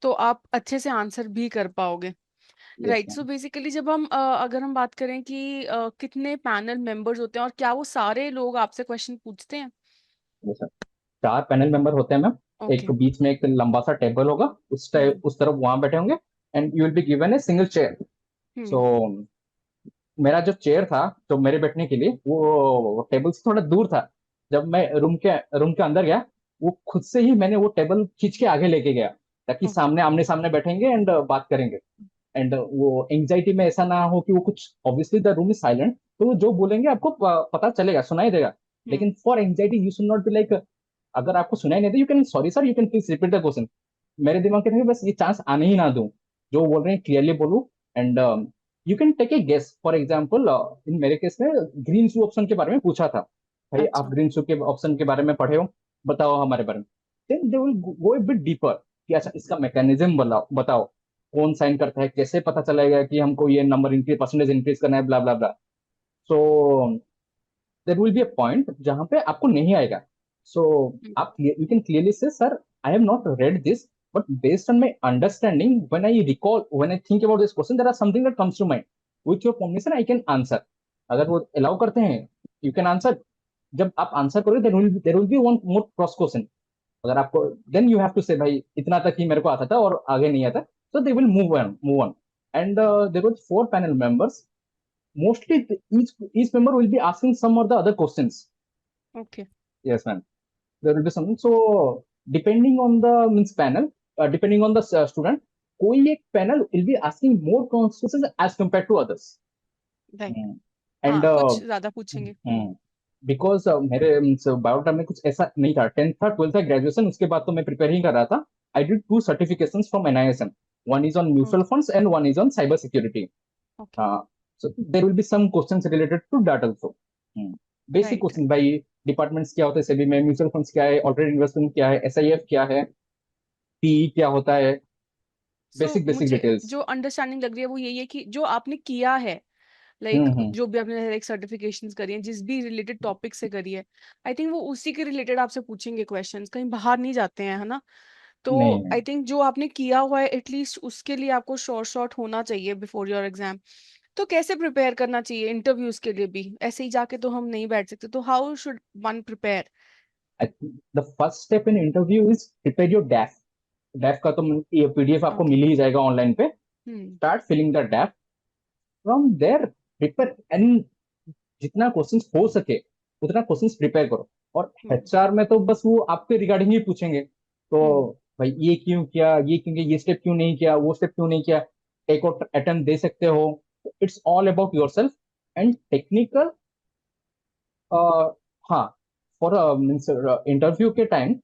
तो आप अच्छे से आंसर भी कर पाओगे. Yes right, so ma'am. Basically जब हम अगर हम बात करें कि कितने पैनल मेंबर्स होते हैं और क्या वो सारे लोग आपसे क्वेश्चन पूछते हैं? Yes sir. 4 पैनल मेंबर होते हैं मैम. एक ओके. बीच में एक लंबा सा टेबल होगा, उस तरफ वहां बैठे होंगे. And you will be given a single chair. So मेरा जो चेयर था, जो मेरे बैठने के लिए, वो टेबल से थोड़ा दूर था. जब मैं रूम के अंदर गया, वो खुद से ही मैंने वो टेबल खींच के आगे लेके गया, ताकि ओके. सामने आमने सामने बैठेंगे एंड बात करेंगे. एंड वो एंग्जाइटी में ऐसा ना हो कि वो कुछ, obviously the room is silent, तो वो जो बोलेंगे आपको पता चलेगा, सुनाई देगा. लेकिन for anxiety you should not be like, अगर आपको सुनाई नहीं दे, you can sorry sir, you can please repeat the question. मेरे दिमाग के अंदर बस ये चांस आने ही ना दूं, जो बोल रहे हैं क्लियरली बोलूं. And you can take a guess. For example in मेरे केस में ग्रीन शू ऑप्शन के बारे में पूछा था. भाई आप अच्छा. ग्रीन शू के ऑप्शन के बारे में पढ़े हो, बताओ हमारे बारे में. Then they will go a bit deeper, कि अच्छा इसका मैकेनिज्म बताओ बताओ, कौन साइन करता है, कैसे पता चलेगा कि हमको ये नंबर इंक्रीज, परसेंटेज इंक्रीज करना है, blah blah blah. So there will be a point जहां पे आपको नहीं आएगा. सो आप you can clearly say sir, I have not read this, but based on my understanding, when I think about this question, there are something that comes to mind. With your permission I can answer. अगर वो allow करते हैं, you can answer. जब आप answer करोगे, there will be one more cross question. अगर आपको, then you have to से भाई इतना तक ही मेरे को आता था और आगे नहीं आता. So they will move on. And there were 4 panel members. Mostly each member will be asking some or the other questions. Okay. Yes, ma'am. There will be something. So depending on the means panel, depending on the student, कोई एक panel will be asking more questions as compared to others. Right. Hmm. And हाँ, कुछ ज्यादा पूछेंगे. Because मेरे biodata में कुछ ऐसा नहीं था. 10th था, 12th था, ग्रेजुएशन, उसके बाद तो मैं प्रिपेयर ही कर रहा था. I did 2 certification from NISM. One is on mutual funds and one is on cyber security. Okay. So there will be some questions related to that also. Basic right. Question भाई, departments क्या होते हैं सेबी में, mutual funds क्या है, alternative investment क्या है, SIF क्या है, PE क्या होता है, सो बेसिक बेसिक मुझे डिटेल्स. जो अंडरस्टैंडिंग लग रही है वो यही है कि जो आपने किया है, हम्म लाइक हम्म जो भी आपने लाइक सर्टिफिकेशंस करी हैं, जिस भी रिलेटेड टॉपिक से करी है, आई थिंक वो उसी के रिलेटेड आपसे पूछेंगे क्वेश्चंस, कहीं बाहर नहीं जाते हैं, है ना? तो नहीं नहीं। आई थिंक जो आपने किया हुआ है एटलीस्ट उसके लिए आपको शॉर्ट शॉर्ट होना चाहिए बिफोर योर एग्जाम। तो कैसे प्रिपेयर करना चाहिए इंटरव्यूज के लिए भी? ऐसे ही जाके तो हम नहीं बैठ सकते, तो how should one prepare? The first step in interview is prepare your डैफ। डैफ का तो ये पीडीएफ आपको ओके। मिल ही जाएगा ऑनलाइन पे। Hmm. Start filling the DAF. From there prepare and जितना क्वेश्चंस हो सके उतना क्वेश्चंस प्रिपेयर करो। और हम्म। एचआर में तो बस वो आपके रिगार्डिंग ही पूछेंगे, तो हम्म। भाई ये क्यों किया, ये क्यों किया, ये स्टेप क्यों नहीं किया, वो स्टेप क्यों नहीं किया, एक और अटेम्प्ट दे सकते हो। It's all about yourself and technical. हाँ, फॉर मीन्स इंटरव्यू के time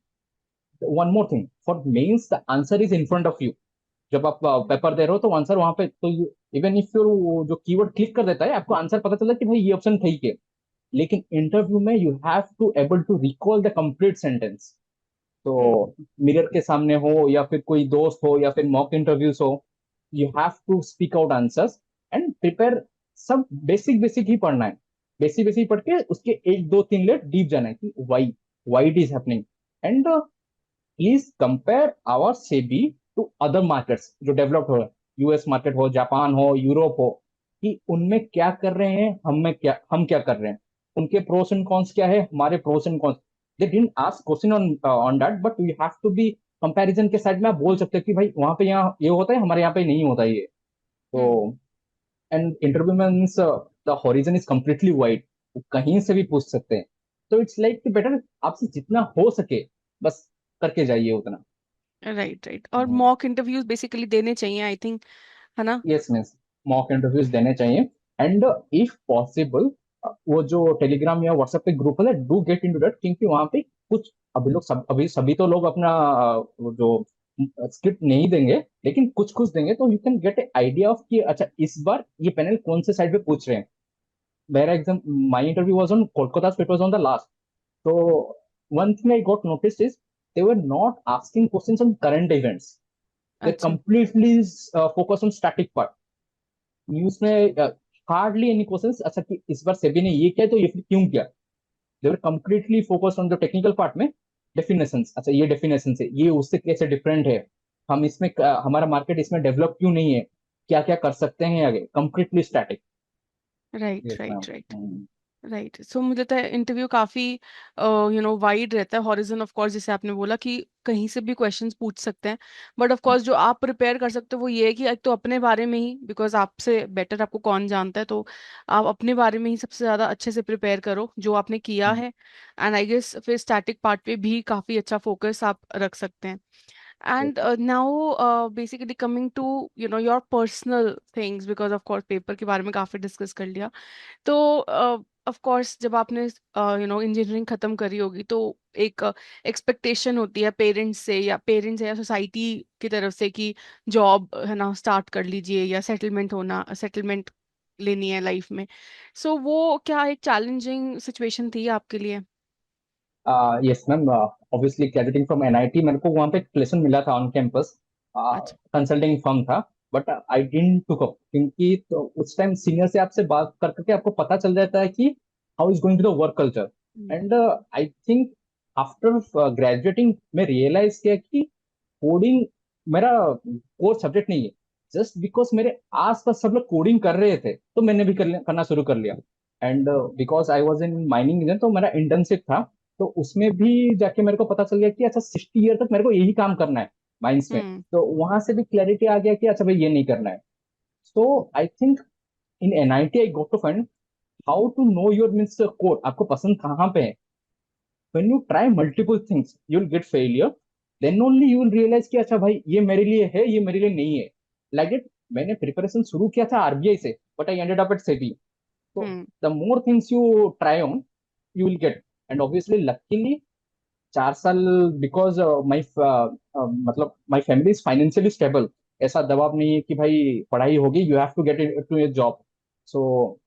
one more thing, for mains the answer is in front of you. जब आप हम्म। पेपर दे रहे हो तो आंसर वहां पे, तो इवन इफ यू जो कीवर्ड क्लिक कर देता है आपको आंसर पता चलता है कि भाई ये ऑप्शन ठीक है। लेकिन इंटरव्यू में you have to able to recall the complete sentence. तो हम्म। मिरर के सामने हो या फिर कोई दोस्त हो या फिर मॉक इंटरव्यूज हो, you have to speak out answers and prepare. सब बेसिक बेसिक ही पढ़ना है। बेसिक बेसिक पढ़ के उसके एक दो तीन लेट डीप जाना है कि why it is happening. And please compare our SEBI to other markets जो डेवलप्ड हो, यूएस मार्केट हो, जापान हो, यूरोप हो, कि उनमें क्या कर रहे हैं, हम क्या कर रहे हैं, उनके प्रोस एंड कॉन्स क्या है, हमारे pros and cons. They didn't ask question on that, but we have to be comparison के साइड में आप बोल सकते हो कि भाई वहां पे यहाँ ये होता है, हमारे यहाँ पे नहीं होता ये। तो हम्म। एंड इंटरव्यू में means the horizon is completely wide, कहीं से भी पूछ सकते हैं। तो इट्स लाइक बेटर आपसे जितना हो सके बस करके जाइए उतना। Right, right. और मॉक इंटरव्यूज बेसिकली देने चाहिए आई थिंक, है ना? यस मीन्स मॉक इंटरव्यूज देने चाहिए। एंड इफ पॉसिबल वो जो टेलीग्राम या व्हाट्सएप पे ग्रुप है डू गेट इनटू दैट, क्योंकि वहां पे कुछ अभी लोग अभी सभी तो लोग अपना वो जो स्क्रिप्ट नहीं देंगे, लेकिन कुछ कुछ देंगे, तो you can get A idea of कि अच्छा इस बार ये पैनल कौन से साइड पे पूछ रहे हैं। मेरा exam, my interview was on Kolkata, it was on the last. तो one thing I got noticed is they were not asking questions on current events. They अच्छा। completely focus on static part. News में hardly any questions, अच्छा कि इस बार सेबी ने ये किया तो ये फिर क्यों किया। They were completely focused on the technical part में। डेफिनेशंस, अच्छा ये डेफिनेशन है, ये उससे कैसे डिफरेंट है, हम इसमें हमारा मार्केट इसमें डेवलप क्यों नहीं है, क्या क्या कर सकते हैं आगे, completely static. Right, yes right, right. Ma'am. Right. So मुझे लगता है इंटरव्यू काफी वाइड रहता है, हॉरिजन ऑफ कोर्स, जैसे आपने बोला कि कहीं से भी क्वेश्चंस पूछ सकते हैं। बट ऑफ कोर्स जो आप प्रिपेयर कर सकते हो वो ये है कि एक तो अपने बारे में ही, बिकॉज आपसे बेटर आपको कौन जानता है, तो आप अपने बारे में ही सबसे ज्यादा अच्छे से प्रिपेयर करो जो आपने किया है। एंड आई गेस फिर स्टैटिक पार्ट पे भी काफी अच्छा फोकस आप रख सकते हैं। And now, basically coming to your personal things, because of course paper के बारे में काफी डिस्कस कर लिया। तो ऑफ कोर्स जब आपने इंजीनियरिंग खत्म करी होगी तो एक एक्सपेक्टेशन होती है पेरेंट्स या सोसाइटी की तरफ से कि जॉब है ना स्टार्ट कर लीजिए या सेटलमेंट लेनी है लाइफ में। सो वो क्या एक चैलेंजिंग सिचुएशन थी आपके लिए? Yes ma'am, obviously graduating from NIT, मेरे को वहाँ पे प्लेसमेंट मिला था ऑन कैंपस, अच्छा। कंसल्टिंग फर्म था। But I didn't took up, क्योंकि तो उस टाइम सीनियर से आपसे बात कर करके आपको पता चल जाता है कि how is going to the work culture. Hmm. And I think after graduating मैं रियलाइज किया कि कोडिंग मेरा कोर सब्जेक्ट नहीं है। जस्ट बिकॉज मेरे आसपास सब लोग कोडिंग कर रहे थे तो मैंने भी करना शुरू कर लिया। And because I was in mining engineer, तो मेरा इंटर्नशिप था, तो उसमें भी जाके मेरे को पता चल गया कि अच्छा 60 ईयर तक मेरे को यही काम करना है माइंस में। हम्म। तो वहां से भी क्लैरिटी आ गया कि अच्छा भाई ये नहीं करना है। So I think in NIT I got to find how to know your means code, आपको पसंद कहाँ पे है। when you try multiple things you'll get failure, then only you will realize कि अच्छा भाई ये मेरे लिए है, ये मेरे लिए नहीं है। लाइक इट, मैंने प्रिपरेशन शुरू किया था आरबीआई से, but I ended up at SEBI. तो hmm. The more things you try on you will get. And obviously luckily 4 साल, बिकॉज माई मतलब my family is financially stable, ऐसा दबाव नहीं है कि भाई पढ़ाई होगी you have to get to a job. So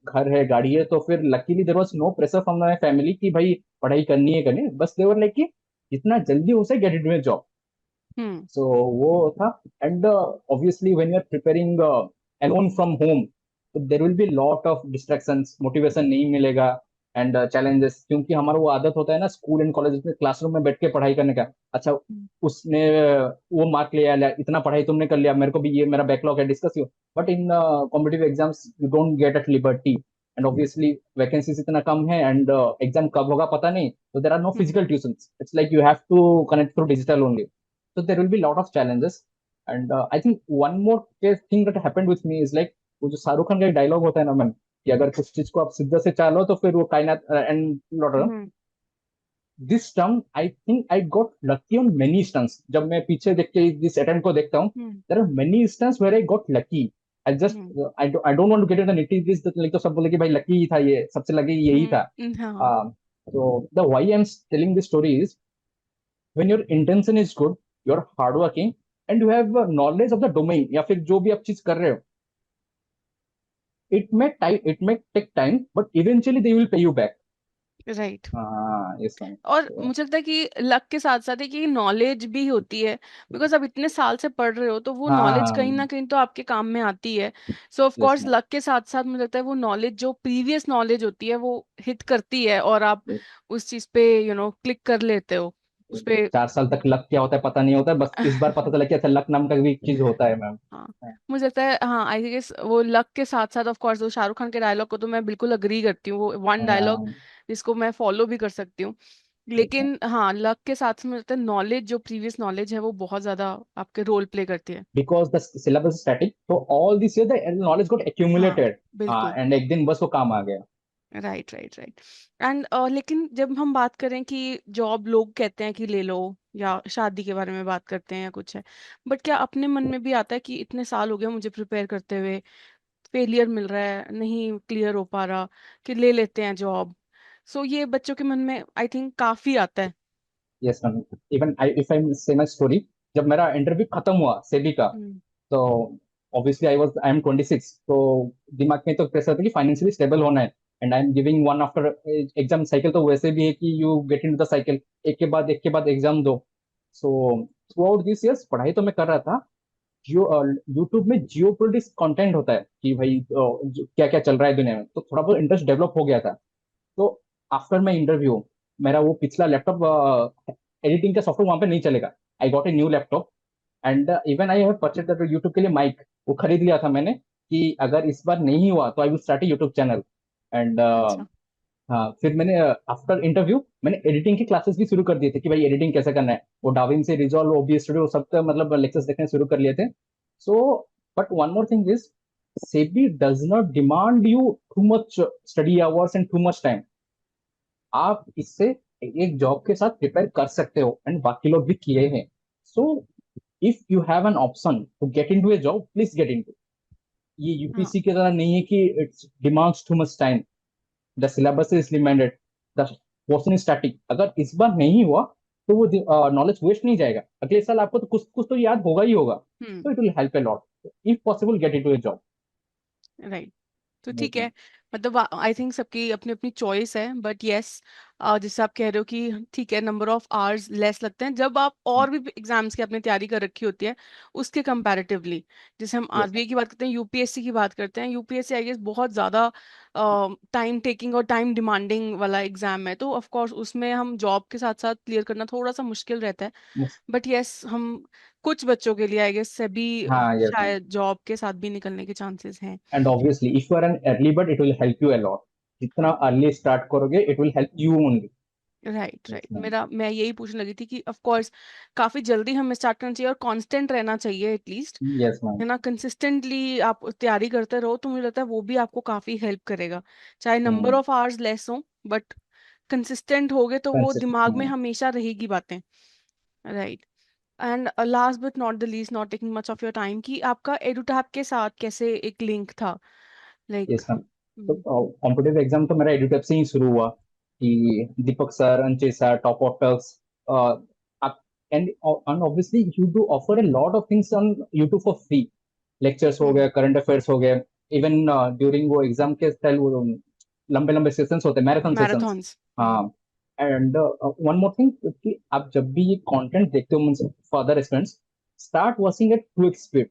घर है, गाड़ी है, तो फिर luckily there was no pressure from my family कि भाई पढ़ाई करनी है, बस देवर लाइक कि जितना जल्दी हो सके get it a job. Hmm. So वो था। And obviously when you are preparing alone from home, there will be lot of distractions, motivation नहीं मिलेगा। एंड चैलेंजेस, क्योंकि हमारा वो आदत होता है ना स्कूल एंड कॉलेज में क्लासरूम में बैठ के पढ़ाई करने का। अच्छा, हम्म, उसने वो मार्क लिया, इतना पढ़ाई तुमने कर लिया, मेरे को भी ये मेरा बैकलॉग है, discuss you. But in competitive exams you don't get at liberty, and obviously vacancies इतना कम है, एंड एग्जाम कब होगा पता नहीं, तो there are no hmm, physical tuitions, it's like you have to connect through digital only, so there will be lot of challenges. And I think one more thing that happened with me is like, वो जो शाहरुख खान का एक dialogue होता है ना मन, कि अगर कुछ चीज को आप सिद्ध से चालो तो फिर वो कायनात and lot. Hmm, this term I think I got lucky on many instance. जब मैं पीछे देख के दिस अटेम्प्ट को देखता हूँ, hmm, there are many instance where I got lucky. I just hmm, I don't want to get in the nitty this, तो सब बोले कि भाई लकी ही था, ये सबसे लकी यही था। हाँ, So the why I'm telling this story is, when your intention is good, you're hardworking, and you have knowledge of the domain या फिर जो भी आप चीज कर रहे हो, it may take time, but eventually they will pay you back. Right. हाँ, yes ma'am. और So, मुझे लगता है कि लक के साथ साथ है कि नॉलेज भी होती है, बिकॉज अब इतने साल से पढ़ रहे हो तो वो नॉलेज हाँ, कहीं ना कहीं तो आपके काम में आती है। सो of yes course ma'am. Luck के साथ साथ मुझे लगता है वो नॉलेज जो प्रीवियस नॉलेज होती है वो हिट करती है और आप Yes. उस चीज पे क्लिक कर लेते हो उस पे। 4 साल तक लक क्या होता है पता नहीं होता है, बस इस बार पता चला कि अच्छा लक नाम का भी एक चीज होता है मैम। हाँ, मुझे लगता है, हाँ, आई गेस वो लक के साथ साथ ऑफ कोर्स वो शाहरुख खान के डायलॉग को तो मैं बिल्कुल अग्री करती हूँ, वो वन डायलॉग जिसको मैं फॉलो भी कर सकती हूँ। लेकिन हाँ, लक के साथ में मुझे लगता है नॉलेज, जो प्रीवियस नॉलेज है वो बहुत ज्यादा आपके रोल प्ले करती है। Because the syllabus is static, तो all this year the knowledge got हाँ, एक्यूमुलेटेड। हाँ, बिल्कुल। एंड एक दिन बस वो काम आ गया। Right, right, right. एंड लेकिन जब हम बात करें कि जॉब लोग कहते हैं कि ले लो, या शादी के बारे में बात करते हैं या कुछ है, बट क्या अपने मन में भी आता है कि इतने साल हो गए मुझे प्रिपेयर करते हुए, फेलियर मिल रहा है, नहीं क्लियर हो पा रहा, कि ले लेते हैं जॉब। सो ये बच्चों के मन में आई थिंक काफी आता है। Yes ma'am. Even I if I से माय स्टोरी, जब मेरा इंटरव्यू खत्म हुआ सेबी का, हम्म, तो ऑब्वियसली आई एम 26, तो दिमाग में तो प्रेशर था कि फाइनेंशियली स्टेबल होना है, and I am giving one after exam cycle, तो वैसे भी है कि you get into the cycle, एक के बाद एग्जाम दो। So through out this years पढ़ाई तो मैं कर रहा था। जियो यूट्यूब में जियो पॉलिटिक्स कंटेंट होता है कि भाई क्या क्या चल रहा है दुनिया में, तो थोड़ा बहुत इंटरेस्ट डेवलप हो गया था। तो आफ्टर माई इंटरव्यू, मेरा वो पिछला लैपटॉप, एडिटिंग का सॉफ्टवेयर वहां पे नहीं चलेगा, I got a new laptop, and even I have purchase that YouTube के लिए माइक, वो खरीद लिया था मैंने, कि अगर इस बार नहीं हुआ तो I will start A YouTube channel. And अच्छा, हाँ, फिर मैंने आफ्टर इंटरव्यू मैंने एडिटिंग की क्लासेस भी शुरू कर दिए थे, कि भाई एडिटिंग कैसे करना है, वो डाविन से रिजॉल्व ओबीएस स्टूडियो सब का मतलब लेक्चर्स देखने शुरू कर लिए थे। So but one more thing is, SEBI does not demand you too much study hours and to much time. आप इससे एक जॉब के साथ प्रिपेयर कर सकते हो, एंड बाकी लोग भी किए हैं। So if you have an option to get into a job, please get into. ये हाँ, यूपीसी की तरह नहीं है कि it's demands too much time, the syllabus is limited, the portion is static. अगर इस बार नहीं हुआ तो वो नॉलेज वेस्ट नहीं जाएगा, अगले साल आपको तो कुछ कुछ तो याद होगा ही होगा, हम्म, तो it will help a lot. If possible get into a job. Right. तो ठीक है, मतलब आई थिंक सबकी अपनी अपनी चॉइस है, बट यस, जैसे आप कह रहे हो कि ठीक है, नंबर ऑफ आवर्स लेस लगते हैं जब आप और भी एग्जाम्स की आपने तैयारी कर रखी होती है उसके कंपैरेटिवली। जैसे हम यस आरबीआई की बात करते हैं, यूपीएससी की बात करते हैं, यूपीएससी आई गेस बहुत ज़्यादा टाइम टेकिंग और टाइम डिमांडिंग वाला एग्जाम है, तो ऑफ कोर्स उसमें हम जॉब के साथ साथ क्लियर करना थोड़ा सा मुश्किल रहता है। मैम। बट यस, हम कुछ बच्चों के लिए आई गेस सभी हाँ, यस मैम। शायद जॉब के साथ भी निकलने के चांसेस हैं। And obviously if you are an early bird, it will help you a lot। जितना हाँ, अर्ली स्टार्ट करोगे, it will help you only. Right, yes right. Ma'am. मेरा मैं यही पूछने लगी थी कि ऑफ कोर्स काफी जल्दी हमें स्टार्ट करना चाहिए और कांस्टेंट रहना चाहिए एटलीस्ट, यस मैम। है ना, कंसिस्टेंटली आप तैयारी करते रहो तो मुझे लगता है वो भी आपको काफी हेल्प करेगा। चाहे नंबर ऑफ आवर्स लेस हो, बट कंसिस्टेंट होगे तो वो दिमाग में हमेशा रहेगी बातें। Right. And last but not the least, not taking much of your time, कि आपका एडुटैप के साथ कैसे एक लिंक था, लाइक। Yes ma'am. तो कॉम्पिटेटिव एग्जाम तो मेरा एडुटेप से ही शुरू हुआ, कि दीपक सर, अंचे सर, टॉप ऑटर्स, आप, and obviously you do offer A lot of things on YouTube for free. Lectures हो गए, करंट अफेयर्स हो गए, इवन ड्यूरिंग वो एग्जाम के स्टाइल, वो लंबे लंबे सेशंस होते हैं, मैराथन सेशंस। मैराथन्स। हाँ, एंड वन मोर थिंग, कि आप जब भी ये कंटेंट देखते हो for other students, start watching at 2x speed,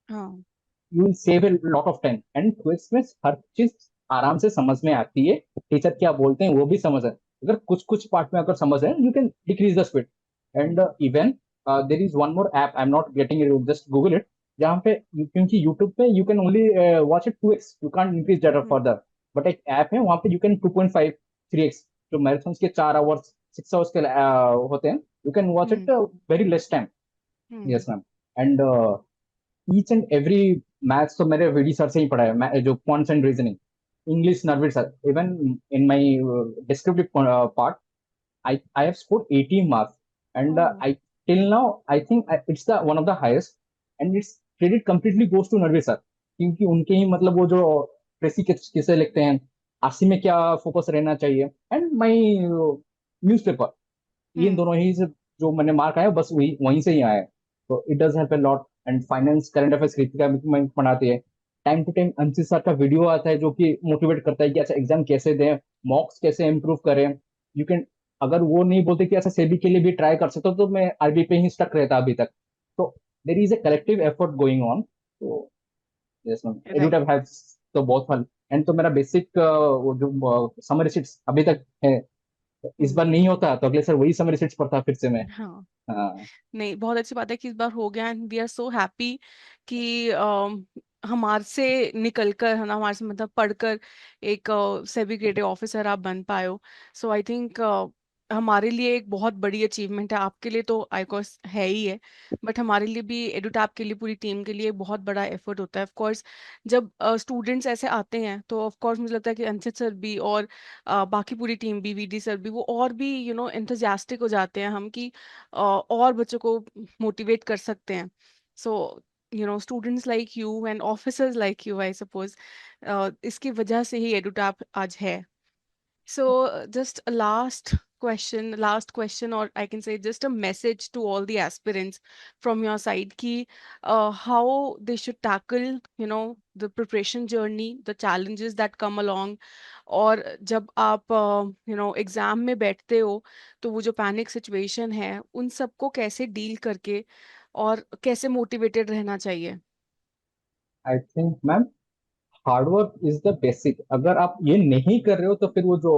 हाँ, you will save a lot of time. And 2x में हर चीज आराम से समझ में आती है, टीचर क्या बोलते हैं वो भी समझ है। अगर कुछ कुछ पार्ट में अगर समझ है, you can decrease the speed. And even there is one more app, I am not getting it, just Google it, जहाँ पे क्योंकि यूट्यूब पे you can only watch it 2x, you can't increase that hmm further. But एक app है वहाँ पे you can 2.5 3x, जो marathon के 4 आवर्स 6 आवर्स के होते हैं, you can watch hmm it very less time. Hmm yes ma'am. And each and every maths तो मेरे वीडी सर से ही पढ़ा है, जो quants and reasoning, English Narveer sir. Even in my descriptive part, I have scored 80 marks, and oh I till now I think it's the one of the highest, and its credit completely goes to Narveer sir, क्योंकि उनके ही मतलब वो जो प्रेसी किसे लिखते हैं, RC में क्या फोकस रहना चाहिए, एंड माई न्यूज़पेपर, इन हम्म दोनों ही से जो मैंने मार्क आया बस वही वहीं से ही आया है। तो it does help a lot. And finance current affairs Kritika में पढ़ाती है, time to time Anshit sir का वीडियो आता है जो कि मोटिवेट करता है कि अच्छा एग्जाम कैसे दें, मॉक्स कैसे इम्प्रूव करें। यू कैन, अगर वो नहीं बोलते कि ऐसा सेबी के लिए भी ट्राई कर सकते हो, तो मैं आरबी पे ही स्टक रहता अभी तक। तो there is a collective effort going on. तो yes ma'am, right Edutap have तो बहुत फन। एंड तो मेरा बेसिक वो जो समर शीट्स अभी तक है, इस बार हम्म नहीं होता तो अगले सर वही समर शीट्स पढ़ता फिर से मैं। हाँ हाँ। नहीं बहुत अच्छी बात है कि इस बार हो गया and we are so happy कि हमारे से निकल कर है ना, हमारे से मतलब पढ़कर एक सेबी ग्रेडेड ऑफिसर आप बन पाए हो। सो आई थिंक हमारे लिए एक बहुत बड़ी अचीवमेंट है, आपके लिए तो आई कोर्स है ही है, बट हमारे लिए भी एडुटैप के लिए पूरी टीम के लिए एक बहुत बड़ा एफर्ट होता है ऑफ कोर्स। जब स्टूडेंट्स ऐसे आते हैं तो ऑफ कोर्स मुझे लगता है कि अंशित सर भी और बाकी पूरी टीम भी, वीडी सर भी, वो और भी एंथुजियास्टिक हो जाते हैं हम कि और बच्चों को मोटिवेट कर सकते हैं। So students like you and officers like you I suppose इसकी वजह से ही एडुटैप आज है। So, just a last question, or I can say just a message to all the aspirants from your side, ki how they should tackle, the preparation journey, the challenges that come along, और जब आप exam में बैठते हो तो वो जो panic situation है उन सबको कैसे डील करके और कैसे मोटिवेटेड रहना चाहिए। I think ma'am, hard work is the basic. अगर आप ये नहीं कर रहे हो तो फिर वो जो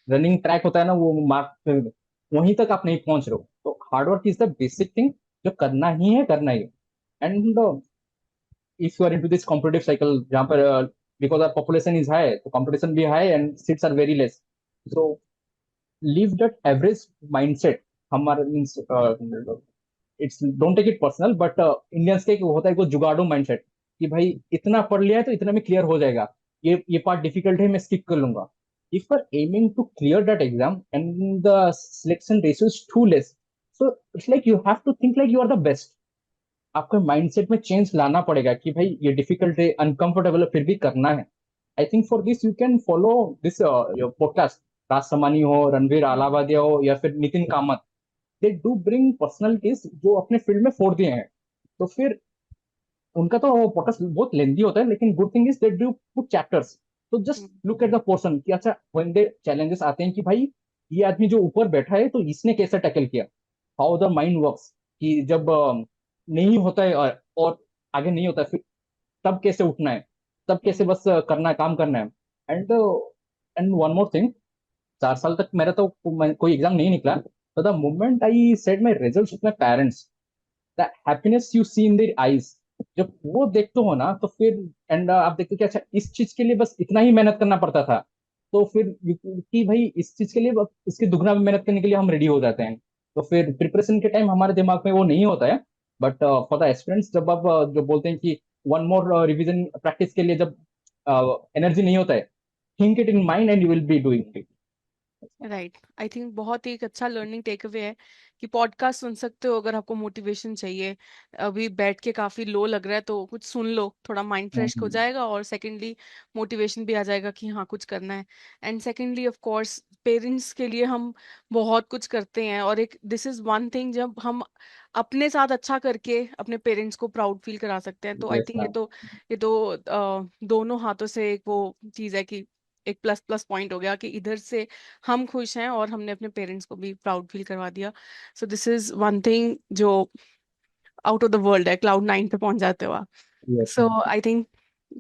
रनिंग ट्रैक होता है ना, वो मार्क वहीं तक आप नहीं पहुंच रहे हो। तो hard work is the basic thing, जो करना ही है करना ही है। And if you are into this competitive cycle, जहाँ पर because our population is high, तो कॉम्पिटिशन भी high and seats are very less. So leave that average mindset. हमारा means it's don't take it personal, but Indians के एक होता है को जुगाड़ू माइंडसेट, कि भाई इतना पढ़ लिया है तो इतना में क्लियर हो जाएगा, ये पार्ट डिफिकल्ट है मैं स्किप कर लूंगा। If you are aiming to clear that exam and the selection ratio is too less, so it's like you have to think like you are the best. आपको mindset में change लाना पड़ेगा कि भाई ये डिफिकल्ट है, अनकंफर्टेबल है, फिर भी करना है। I think for this you can follow this podcast, Raj Shamani हो, रणवीर हम्म आलावादिया हो, या फिर Nithin Kamath. They do bring personalities जो अपने फील्ड में फोड़ दिए हैं। तो फिर उनका तो पॉडकास्ट बहुत लेंदी होता है, लेकिन good thing is they do put chapters. तो just hmm look at the person कि अच्छा व्हेन दे चैलेंजेस आते हैं कि भाई ये आदमी जो ऊपर बैठा है तो इसने कैसे टैकल किया, हाउ द माइंड वर्क्स, कि जब नहीं होता है और आगे नहीं होता है, फिर तब कैसे उठना है, तब कैसे हम्म बस करना है, काम करना है। And and one more thing, 4 साल तक मेरा तो कोई एग्जाम नहीं निकला, तो the moment I said my result with my parents, the happiness you see in their eyes, जब वो देखते हो ना तो फिर, एंड आप देखते हो कि अच्छा इस चीज के लिए बस इतना ही मेहनत करना पड़ता था, तो फिर कि भाई इस चीज के लिए इसके दुगना मेहनत करने के लिए हम रेडी हो जाते हैं। तो फिर प्रिपरेशन के टाइम हमारे दिमाग में वो नहीं होता है। बट फॉर द एस्पिरेंट्स, जब आप जो बोलते हैं कि वन मोर रिवीजन प्रैक्टिस के लिए जब एनर्जी नहीं होता है, think it in mind and you will be doing it. Right, I think बहुत ही एक अच्छा लर्निंग टेक अवे है कि पॉडकास्ट सुन सकते हो अगर आपको मोटिवेशन चाहिए। अभी बैठ के काफी लो लग रहा है तो कुछ सुन लो, थोड़ा माइंड फ्रेश हो जाएगा, और सेकेंडली मोटिवेशन भी आ जाएगा कि हाँ कुछ करना है। And secondly of course parents के लिए हम बहुत कुछ करते हैं, और एक दिस इज वन थिंग जब हम अपने साथ अच्छा करके अपने पेरेंट्स को प्राउड फील करा सकते हैं, तो आई यस थिंक ये मैम। तो ये तो दोनों हाथों से एक वो चीज है कि एक प्लस प्लस पॉइंट हो गया कि इधर से हम खुश हैं और हमने अपने पेरेंट्स को भी प्राउड फील करवा दिया। So this is one thing जो आउट ऑफ द वर्ल्ड है, क्लाउड 9 पे पहुंच जाते हो आप। Yes so ma'am. I think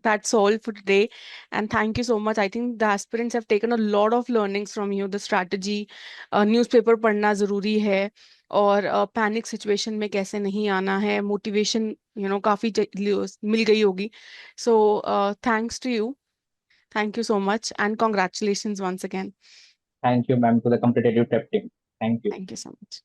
That's all for today. And thank you so much. I think the aspirants have taken a lot of learnings from you. The strategy, newspaper पढ़ना ज़रूरी है, और पैनिक सिचुएशन में कैसे नहीं आना है, motivation काफ़ी मिल गई होगी. So thanks to you. Thank you so much and congratulations once again. Thank you, ma'am, to the complete EduTech team. Thank you. Thank you so much.